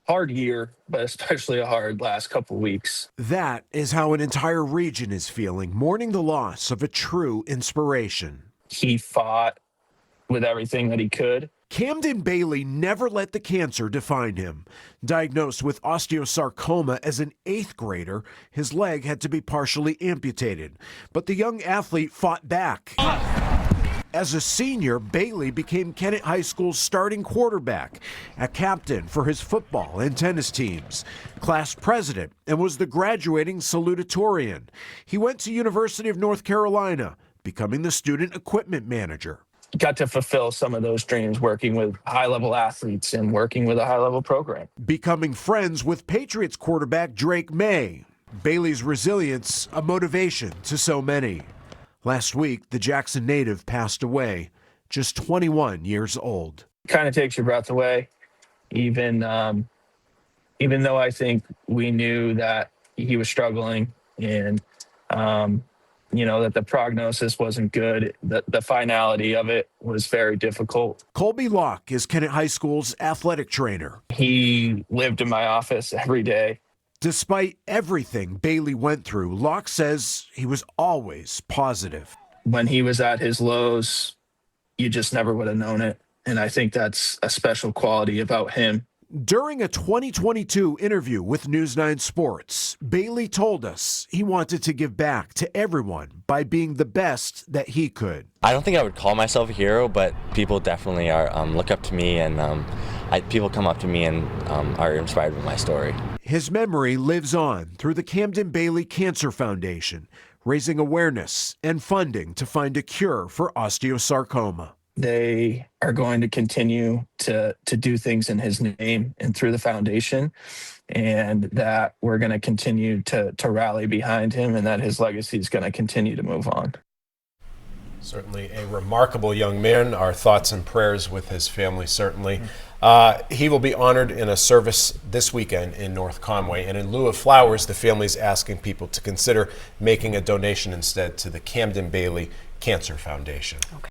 hard year, but especially a hard last couple weeks. That is how an entire region is feeling, mourning the loss of a true inspiration. He fought with everything that he could. Camden Bailey never let the cancer define him. Diagnosed with osteosarcoma as an 8th grader, his leg had to be partially amputated. But the young athlete fought back. As a senior, Bailey became Kennett High School's starting quarterback, a captain for his football and tennis teams, class president, and was the graduating salutatorian. He went to University of North Carolina, becoming the student equipment manager. Got to fulfill some of those dreams working with high-level athletes and working with a high-level program. Becoming friends with Patriots quarterback Drake May. Bailey's resilience, a motivation to so many. Last week, the Jackson native passed away, just 21 years old. Kind of takes your breath away, even though I think we knew that he was struggling and that the prognosis wasn't good. The finality of it was very difficult. Colby Locke is Kennett High School's athletic trainer. He lived in my office every day. Despite everything Bailey went through, Locke says he was always positive. When he was at his lows, you just never would have known it. And I think that's a special quality about him. During a 2022 interview with News 9 Sports, Bailey told us he wanted to give back to everyone by being the best that he could. I don't think I would call myself a hero, but people definitely are look up to me, and people come up to me and are inspired by my story. His memory lives on through the Camden Bailey Cancer Foundation, raising awareness and funding to find a cure for osteosarcoma. They are going to continue to do things in his name and through the foundation, and that we're going to continue to rally behind him, and that his legacy is going to continue to move on. Certainly a remarkable young man. Our thoughts and prayers with his family, certainly. He will be honored in a service this weekend in North Conway. And in lieu of flowers, the family is asking people to consider making a donation instead to the Camden Bailey Cancer Foundation. Okay.